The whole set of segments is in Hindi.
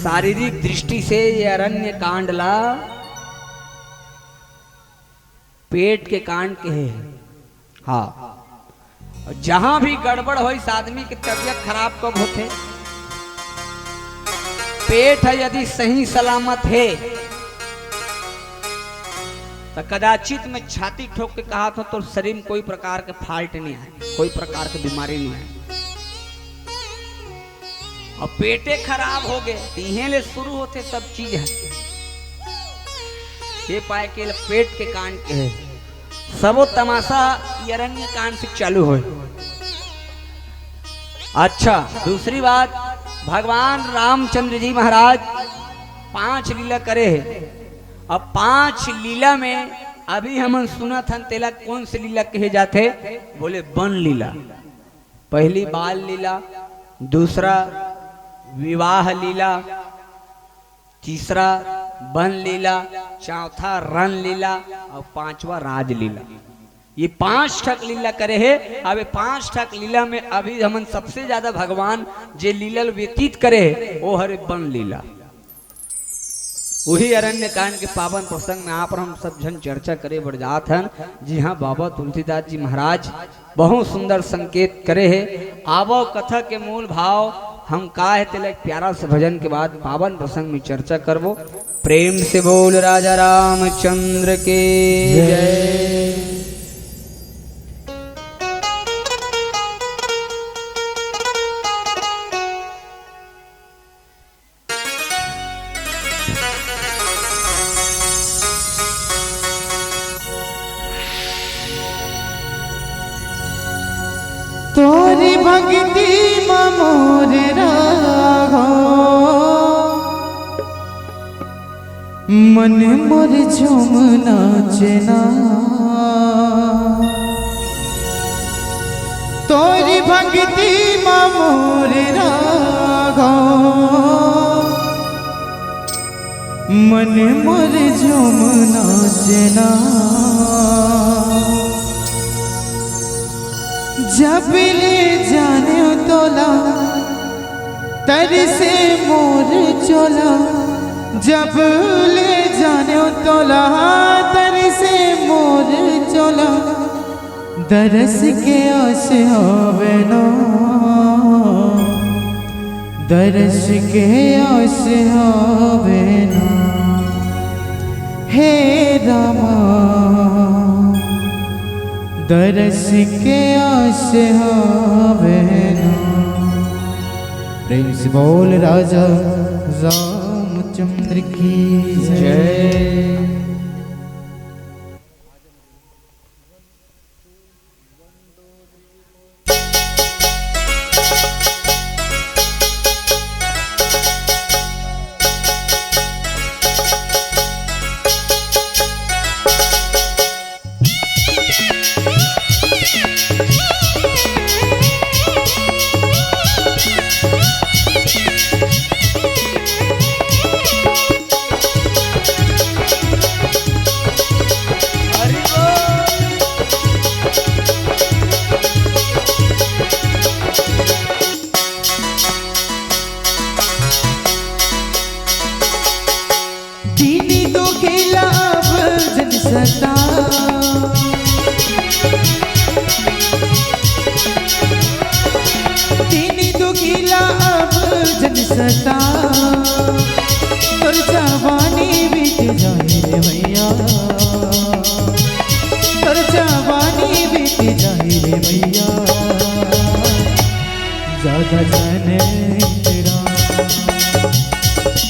शारीरिक दृष्टि से ये अरण्य कांडला पेट के कांड के है। हाँ, और जहां भी गड़बड़ हो इस आदमी की तबीयत खराब कब होते, पेट है यदि सही सलामत है तो कदाचित में छाती ठोक के कहा था तो शरीर में कोई प्रकार के फाल्ट नहीं है, कोई प्रकार की बीमारी नहीं है। और पेटे खराब हो गए तीहे ले शुरू होते सब चीज है। ये पाए के पेट के कांड के है सबो तमाशा अरण्य कांड से चालू हो। अच्छा, दूसरी बात, भगवान रामचंद्र जी महाराज 5 लीला करे है। अब 5 लीला में अभी हम सुना था तेला कौन सी लीला कहे जाते, बोले वन लीला। पहली बाल लीला, दूसरा विवाह लीला, तीसरा वन लीला, चौथा रण लीला और 5वां राजलीला। ये 5 ठक लीला करे है। अब 5 ठक लीला में अभी हम सबसे ज्यादा भगवान जे लीला व्यतीत करे है वो हरे वन लीला। वही अरण्य कांड के पावन प्रसंग में यहाँ पर हम सब जन चर्चा करे बढ़ जात हैं। जी हाँ, बाबा तुलसीदास जी महाराज बहुत सुंदर संकेत करे है। आवो कथा के मूल भाव हम का है तेला एक प्यारा से भजन के बाद पावन प्रसंग में चर्चा करबो। प्रेम से बोल राजा रामचंद्र के जय। तोरी भक्ति मोर राघो मन मोर झूम नाचना। तोरी भक्ति मोर राघो मन मोर झूम नाचना। जब ले जाने तोला तरसे मोर चोला, जब ले जाने तोला तरसे मोर चोला। दरस के आस होवे ना, दरस के आस होवे ना। हे रामा दरस के आस होवे ना। प्रेम से बोल राजा रामचंद्र की जय। सता और जवानी बीत जाए रे भैया, और जवानी बीत जाए रे भैया। ज्यादा जाने तेरा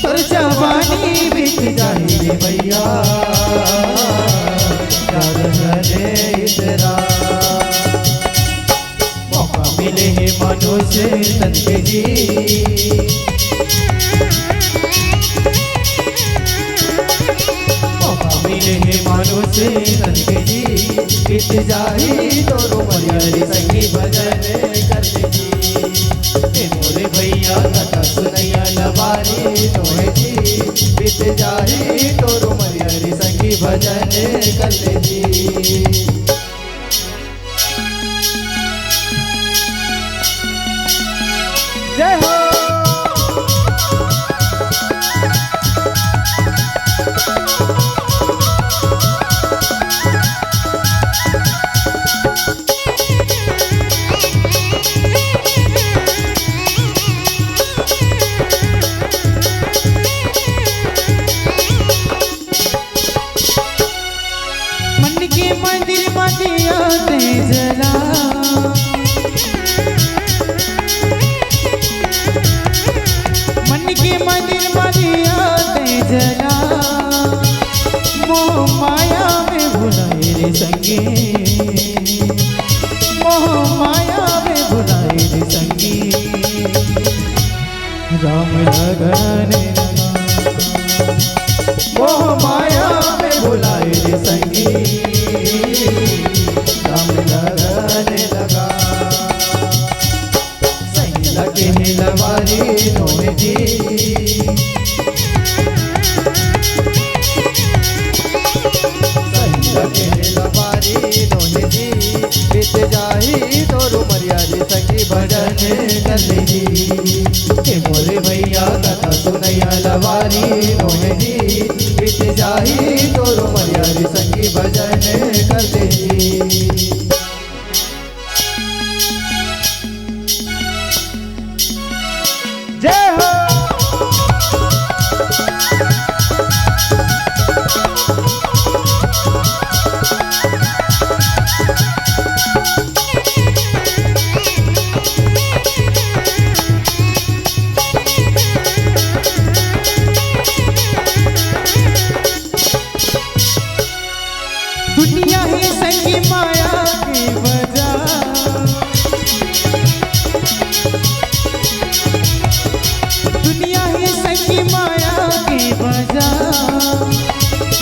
और जवानी बीत जाए रे भैया, ज्यादा जाने तेरा। मौका मिले है मनुष्य तन के जी, से तनके जी बीत जाए तोरो मरियारी संगी भजन करते जी। मोरे भैया कथा सुनैया लबारी तोहे जी बीत जाए तोरो मरियारी संगी भजन करते जी। जय हो। रे संगी, मोह माया में भुलाए रे संगी, राम लगने लगा। मोह माया में भुलाए रे संगी, राम लगने लगा। सही लगे लवारी नोहे जी, लबारी नोहे जी, बीत जाही तोरो मरियारी सखी भजन कर जी। के मोरे भैया कथा सुनैया लबारी नोहे जी, बीत जाही तोरो मरियारी सखी भजन कर जी। जय हो। दुनिया ही संगी माया की वजह, दुनिया ही संगी माया की वजह,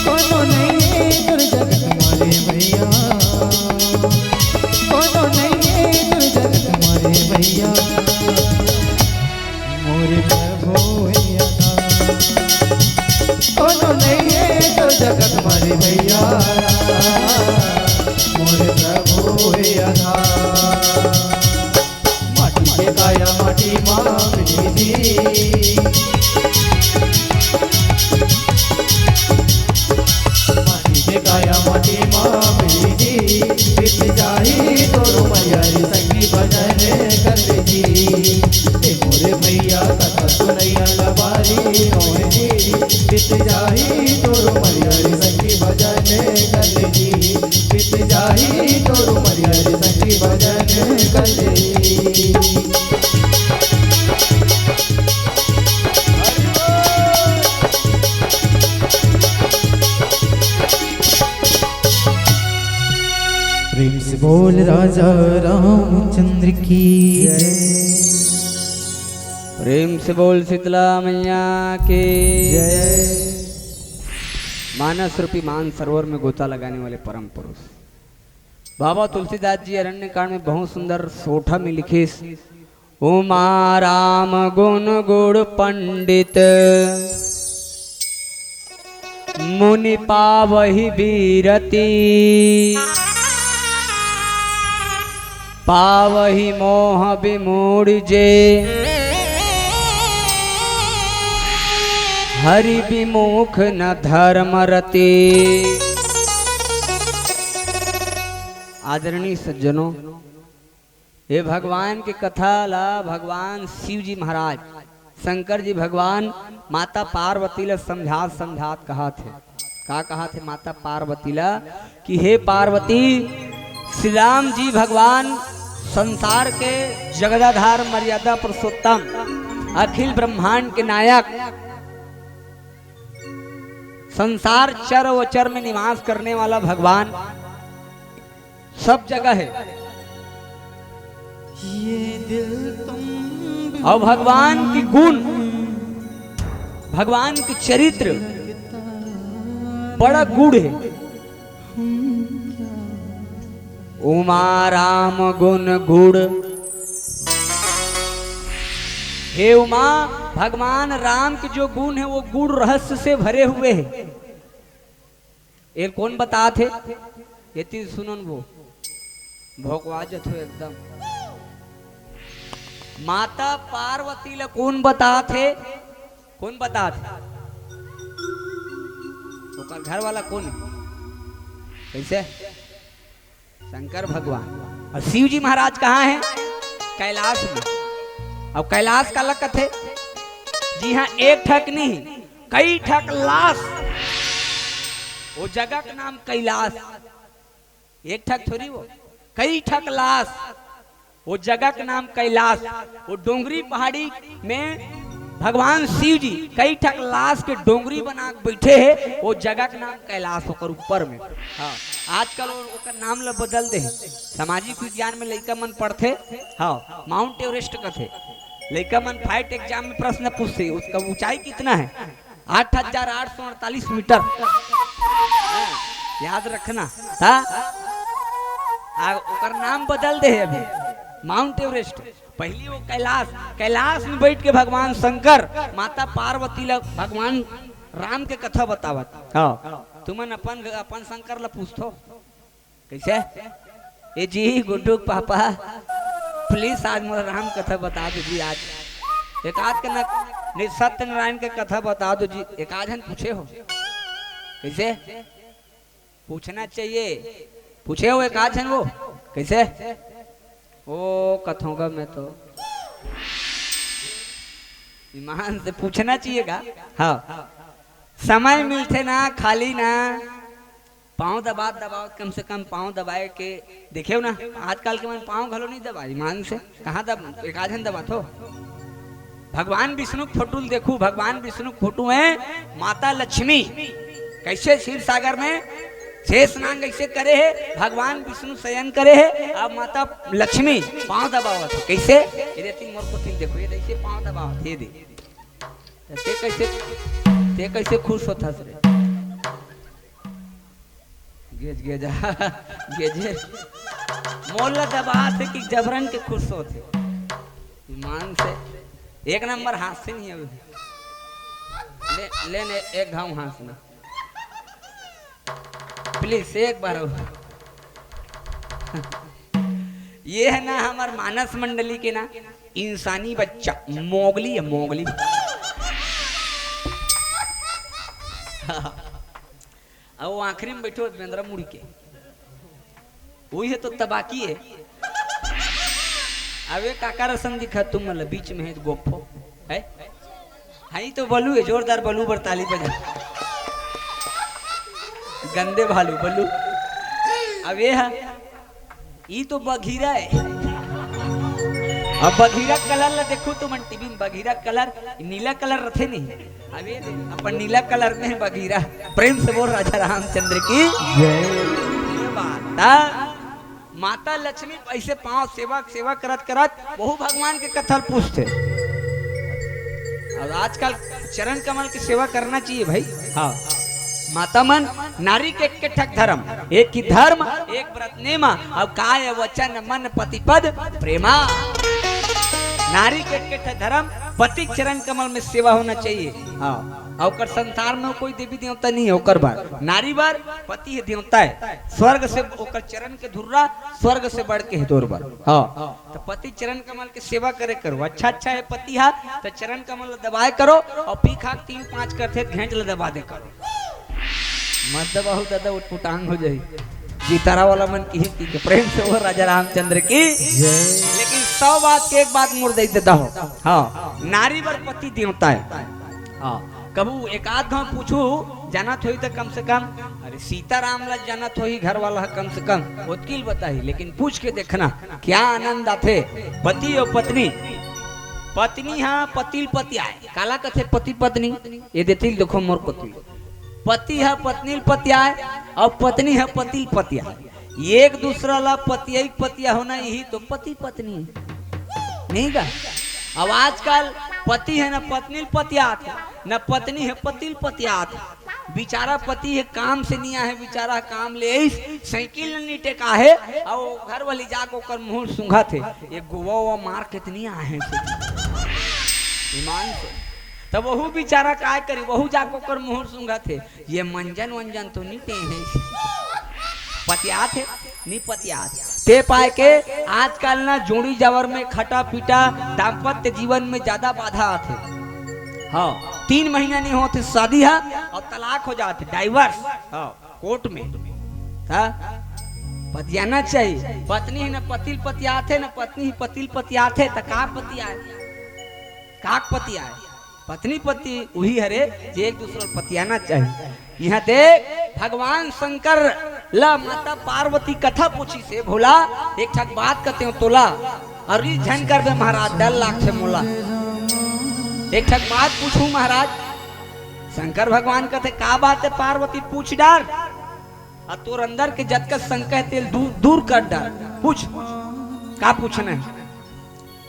कोनो नहीं है तुर जगत मारे भैया, कोनो नहीं है तुर जगत मारे भैया, मोरे प्रभु भैया, कोनो नहीं है तुर जगत मारे भैया, मोरे प्रभु भैया। माटी के काया माटी मांगली दी, माटी के काया माटी मांगली दी, बीत जाही तोरो मरियारी संगी भजन कर जी। ए मोरे भैया कथा सुनैया लबारी नोहे जी, बीत जाही तोरो मरियारी संगी भजन कर जी, बीत जाही तोरो मरियारी संगी भजन कर जी। प्रेम से बोल राजा रामचंद्र की जय, प्रेम से बोल शीतला मैया के जय। मानस रूपी मान सरोवर में गोता लगाने वाले परम पुरुष बाबा तुलसीदास जी अरण्य कांड में बहुत सुंदर सोठा में लिखे, उमा राम गुण गुण पंडित मुनि पावहि बीरती, पावहि मोह विमूढ़ जे, हरि विमुख न धर्म रति। आदरणीय सज्जनों, ये भगवान की कथा ला भगवान शिव जी महाराज शंकर जी भगवान माता पार्वती ला समझात समझात कहा थे। का कहा थे माता पार्वती ला कि हे पार्वती, श्री राम जी भगवान संसार के जगदाधार मर्यादा पुरुषोत्तम अखिल ब्रह्मांड के नायक, संसार चर व चर में निवास करने वाला भगवान सब जगह है। ये दिल तुम और भगवान की गुण, भगवान की चरित्र बड़ा गूढ़ है। उमा राम गुण गुड़, हे उमा, भगवान राम के जो गुण है वो गुड़ रहस्य से भरे हुए हैं। ये कौन बता थे? ये तीन सुनन वो भोकवाजत हो एकदम। माता पार्वती ला कौन बता थे? कौन बता थे? तो घर वाला कौन है? कैसे? शंकर भगवान। और शिव जी महाराज कहाँ हैं? कैलाश में। अब कैलाश का लकत है जी हाँ, एक ठक नहीं कई ठक लाश। वो जगह का नाम कैलाश, एक ठक थोड़ी, वो कई ठक लाश। वो जगह का नाम कैलाश। वो डोंगरी पहाड़ी में भगवान शिव जी कई ठक लाश के डोंगरी बना के बैठे है, वो जगह का नाम कैलाश होकर ऊपर में। हाँ आजकल ओकर नाम ला बदल दे, सामाजिक विज्ञान में लड़का मन पढ़ते, हाँ माउंट एवरेस्ट कथे लड़का मन फाइट एग्जाम में प्रश्न पूछते, उसका ऊंचाई कितना है 8,848 मीटर। याद रखना था, ओकर नाम बदल दे अभी माउंट एवरेस्ट। पहली वो कैलाश में बैठ के भगवान शंकर माता पार्वती ला भगवान राम के कथा बतावत। हाँ तुमन अपन शंकर ला पूछतो कैसे, ए जी गुड्डू पापा प्लीज आज मोला राम कथा बता दीजिए, आज एक आज के सत्यनारायण के कथा बता दो जी। एक आज हम पूछे हो कैसे, पूछना चाहिए, पूछे हो एक आज वो कैसे, ओ कथोगा मैं तो ईमान से पूछना चाहिएगा। हाँ समय मिलते ना खाली ना पाँव दबाओ, कम से कम पाँव दबाए के देखे ना, आजकल के मन पाँव घलो नहीं दबा ईमान से, कहाँ दब एक आधन दबा तो। भगवान विष्णु फोटो देखो, भगवान विष्णु फोटो है माता लक्ष्मी कैसे क्षीर सागर में शेष नांग ऐसे करे है, भगवान विष्णु शयन करे है, अब माता लक्ष्मी पांव दबावत है कैसे, ये देती मोर को देखो, ये देखिए पांव दबावत ये दे, ते कैसे खुश होता रे, गेज गेजे मोला दबाते कि जबरन के खुश होते, ईमान से एक नंबर हाथ से नहीं है, लेने एक घाव हाथ प्लीज एक बार। ये है ना हमार मानस मंडली के ना इंसानी बच्चा मोगली है, मोगली। अब वो आखिरी में बैठो बेंद्रा मुड़ी के, वही है तो तबाकी है। अब ये काका रसम दिखा तुम मतलब बीच में है गोफो है, हाई तो बलू है, जोरदार बलू पर ताली बजा, गंदे भालू बल्लू। अब ये है ये तो बघीरा है, अब बघीरा कलर ला देखो तुम टीवी में, बघीरा कलर नीला कलर रथे नहीं, अब ये अपन नीला कलर में है बघीरा। प्रेम से बोल राजा रामचंद्र की बात। माता लक्ष्मी ऐसे पांव सेवा करत बहु भगवान के कथा पूछते। अब आजकल चरण कमल की सेवा करना चाहिए भाई। हाँ माता मन नारी के ठक धर्म, एक ही धर्म एक व्रत नेमा, अब काय वचन मन पतिपद प्रेमा। नारी के ठक धर्म पति चरण कमल में सेवा होना चाहिए। हाँ और संसार में कोई देवी देवता नहीं है, ओकर बार नारी बार पति है देवता है, स्वर्ग से ओकर चरण के धुर्रा स्वर्ग से बढ़ के है तोर बार। हाँ तो पति चरण कमल के सेवा करे करो, अच्छा है पति हा तो चरण कमल दबाए करो, और पीखा 3-5 करते घेंट ल दबा दे करो, मत दबाओ दादा उठपुटांग हो जाए। जीतारा वाला मन की प्रेम से वो राजा रामचंद्र की। लेकिन 100 बात के एक बात मुड़ देता हो। हाँ नारी वर पति देवता है। हाँ कबू एक आध गाँव पूछू जानत होई तो कम से कम, अरे सीताराम ला जानत होई घर वाला कम से कम वकील बताई, लेकिन पूछ के देखना क्या आनंद आते। पति और पत्नी, पत्नी हाँ पतिल पति आए काला कथे पति पत्नी, ये देती देखो मोर पति, पति है पत्नी पति आए और पत्नी है पति पति आए, एक दूसरा ला पति पतिया होना यही तो पति पत्नी नहीं का। अब आजकल पति है ना पत्नी पतियात, न पत्नी है पति पतियात। बेचारा पति है काम से नहीं आए, बेचारा काम ले साइकिल नहीं टेका है, और घर वाली जाकर कर मुंह सूंघा थे, ये गोवा मार कितनी आए ईमान से, तब वहू बेचारा काय करी, वहू जाको कर मुंह सूंघा थे, ये मंजन वंजन तो नहीं ते हैं पतियात है नहीं पतियात ते पाए के। आजकल ना जोड़ी जवर में खटा पीटा दाम्पत्य जीवन में ज्यादा बाधा आते। हाँ 3 महीना नहीं होते शादी है और तलाक हो जाते, डाइवर्स। हाँ कोर्ट में था पतियाना चाहिए, पत्नी है न पति पतियात है, न पत्नी ही पति पतियात है, तो का पति आए काक पति आए, पत्नी पति वही हरे जे एक दूसरे पतियाना चाहिए। यहाँ देख भगवान शंकर ला माता पार्वती कथा पूछी से भोला एक ठक बात कहते हो तोला, अरे झन कर दे महाराज 10 लाख से मोला एक ठक बात पूछूं महाराज। शंकर भगवान कहते का बात है पार्वती पूछ डार, और तोर अंदर के जत का संकह तेल दूर कर डार, पूछ का पूछना है।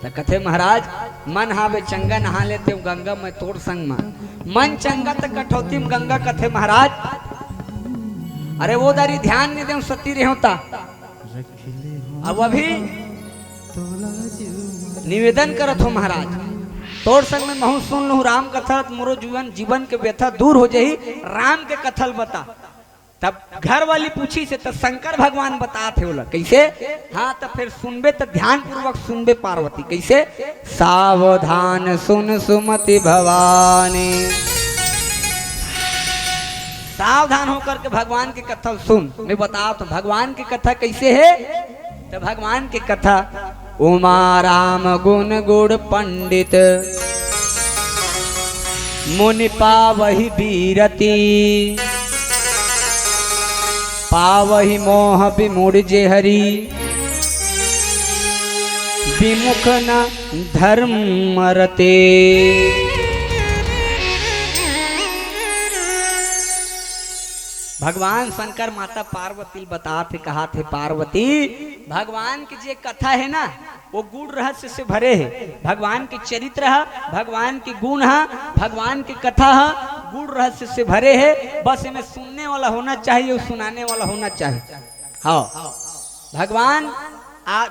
तो कथे महाराज मन हावे चंगा नहा लेते गंगा मैं तोड़ संग में, मन चंगा तो कठौती में गंगा। कथे महाराज अरे वो दारी ध्यान नहीं दे सती रहे होता। अब अभी निवेदन करत हो महाराज, तोड़ संग में महू सुन लू राम कथा, मोरो जीवन के व्यथा दूर हो जाही, राम के कथल बता। तब घर वाली पूछी से तो शंकर भगवान बताते बोला कैसे। हाँ तो फिर सुनबे तो ध्यान पूर्वक सुनबे पार्वती कैसे। सावधान सुन सुमति भवानी, सावधान होकर के भगवान की कथा सुन। मैं बताओ तो भगवान की कथा कैसे है। तो भगवान की कथा उमा राम गुण गुण पंडित, मुनि पावहि बीरती, पावहि मोह विमुड़ जे हरि, विमुख न धर्म रते। भगवान शंकर माता पार्वती बताते कहा थे पार्वती भगवान की जे कथा है ना वो गुण रहस्य से भरे है। भगवान के चरित्र है, भगवान के गुण है, भगवान की कथा है, गुण रहस्य से भरे है। बस इन्हें सुनने वाला होना चाहिए और सुनाने वाला होना चाहिए। हाँ भगवान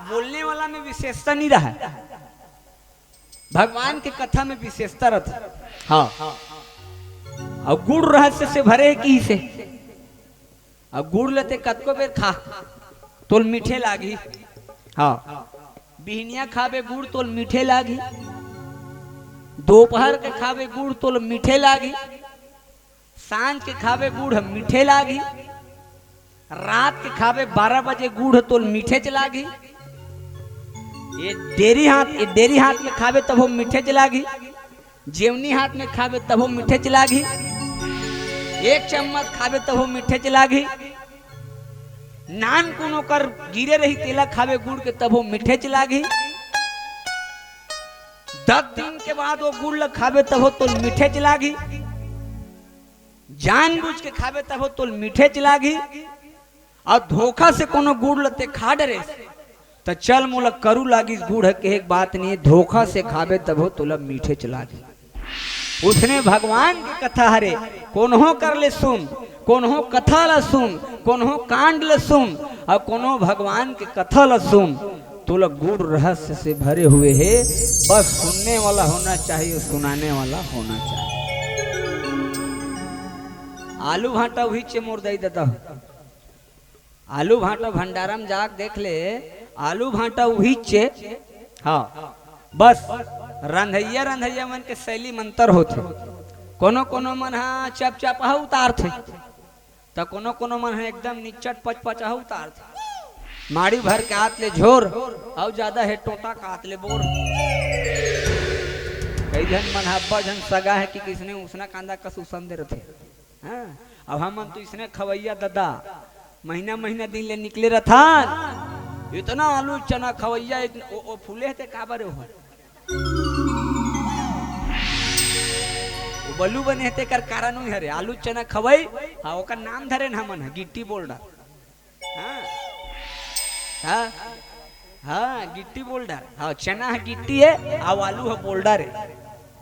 बोलने वाला में विशेषता नहीं रहा, भगवान की कथा में विशेषता रहता। हाँ और गुण रहस्य से भरे की से। अब गुड़ लेते कतको बेर खा तोल मीठे लागी। हाँ बिहनिया खावे गुड़ तोल मीठे लागी, दोपहर के खावे गुड़ तोल मीठे लागी, सांझ के खावे गुड़ मीठे लागी, रात के खावे 12 बजे गुड़ तोल मीठे चलागी। ये डेरी हाथ में खावे तब वो मीठे चलागी, जेवनी हाथ में खावे तब वो मीठे चलागी, एक चम्मच खावे तब वो मीठे चलागी, नान कोनो कर गिरे रही तेला खावे गुड़ के तब वो मीठे चलागी, 10 दिन के बाद वो गुड़ खावे तब वो तो मीठे चलागी, जानबूझ के खावे तब वो तो मीठे चलागी। और धोखा से कोनो गुड़ लते खा डरे तो चल मोला करू लागी गुड़ के एक बात नहीं, धोखा से खावे तब वो तो मीठे चलागी। उसने भगवान की कथा हरे कोनो कर ले सुन, कोनो कथा ला सुन, कोनो कांड ला सुन, और कोनो भगवान की कथा ला सुन। तो लोग गुड़ रहस्य से भरे हुए है, बस सुनने वाला होना चाहिए, सुनाने वाला होना चाहिए। आलू भाटा वही चे मोर दई देता हूँ, आलू भाटा भंडारम जाक देख ले, आलू भाटा वही चे। हाँ बस रंधैया मन के शैली मंतर होते। कोनो कोनो मन हा चप चप उतार थे, तो कोनो कोनो मन हा एकदम निचट पच पच उतार थे। माड़ी भर के हाथ ले झोर और ज्यादा है टोटा का हाथ ले बोर। कई जन मन हब्बा जन सगा है कि किसने उसना कांदा का सुसन दे रहे। हाँ अब हम तो इसने खवैया दादा महीना महीना दिन ले निकले रहा, इतना आलू चना खवैया ओ फूले थे काबर हो बल्लू बने थे कर कारण हुई हरे आलू चना खवई। हाँ ओकर नाम धरे न हमन गिट्टी बोल्डर। हाँ हाँ हाँ गिट्टी बोल्डर। हाँ चना है गिट्टी है और आलू है बोल्डर है,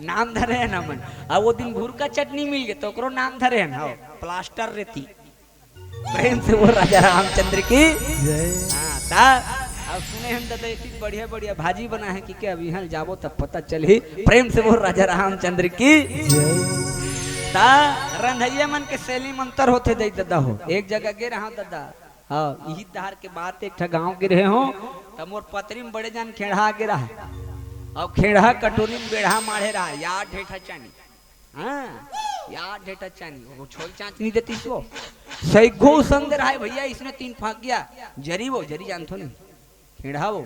नाम धरे है न मन। और वो दिन घूर का चटनी मिल गए तो ओकरो नाम धरे है। हाँ प्लास्टर रहती। प्रेम से वो राजा रामचंद्र की। हाँ अब सुने हम दादा इतनी बढ़िया बढ़िया भाजी बना है कि क्या अभी जाबो तब पता चले। प्रेम से वो राजा रामचंद्र की। रंधैया मन के शैली मंतर होते दे दादा हो। एक जगह गे रहा दादा, हाँ यही दहार के बात एक गाँव गिरे हो तब मोर पतरी में बड़े जान खेड़ा गिरा है और खेड़ा कटोरी में बेढ़ा मारे रहा यार ढेठा चानी। हाँ यार ढेठा चानी वो छोल चाँच नहीं देती इसको सही घो संग रहा है भैया इसने 3 फाँक गया जरी वो जरी जानतो नहीं खेड़ा वो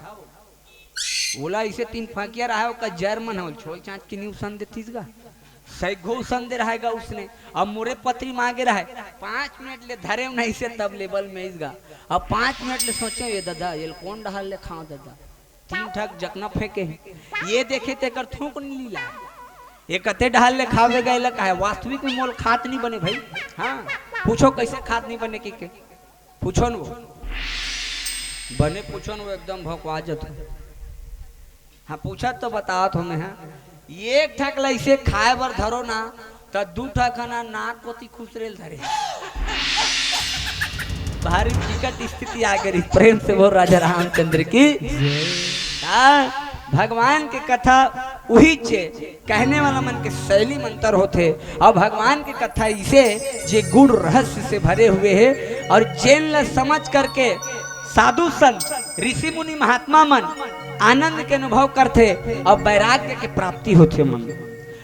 बोला इसे 3 फाँकिया रहा है उसका जर्मन है छोल चाँच की न्यू सन देती इसका सही घो सन दे रहेगा उसने। अब मोरे पत्री मांगे रहा है 5 मिनट ले धरे नहीं से तब लेवल में इसका। अब 5 मिनट ले सोचे ये दादा ये कौन डाल ले खाओ दादा 3 ठक जकना फेंके हैं ये देखे ते कर थूक नहीं लीला एक कते ढाल ले खावे गए का है, वास्तविक में मोल खात नहीं बने भाई। हाँ पूछो कैसे खात नहीं बने के पूछो न वो बने, पूछो न वो एकदम भौकवा जत। हाँ पूछा तो बता तो मैं। हाँ एक ठक ऐसे खाए बर धरो ना तो दू ठक ना नाक पोती खुसरेल धरे। भारी विकट स्थिति आ गई। प्रेम से बोल राजा रामचंद्र की। भगवान की कथा वही छे, कहने वाला मन के शैली मंत्र होते और भगवान की कथा इसे जे गुण रहस्य से भरे हुए है और जैन ल समझ करके साधु संत ऋषि मुनि महात्मा मन आनंद के अनुभव करते और वैराग्य की प्राप्ति होती मन।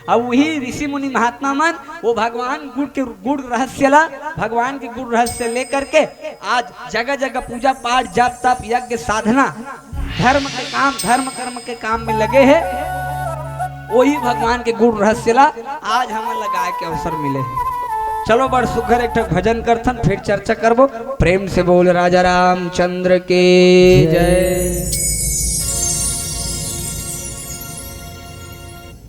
अब वही ऋषि मुनि महात्मा मन वो भगवान गुण रहस्य ला, भगवान के गुण रहस्य लेकर के आज जगह जगह पूजा पाठ जप तप यज्ञ साधना धर्म के काम धर्म कर्म के काम में लगे हैं। वही भगवान के गुण रहस्य ला आज हमें लगाए के अवसर मिले हैं। चलो बड़ सुखर एक भजन करथन फिर चर्चा करबो। प्रेम से बोल राजा रामचंद्र के जय।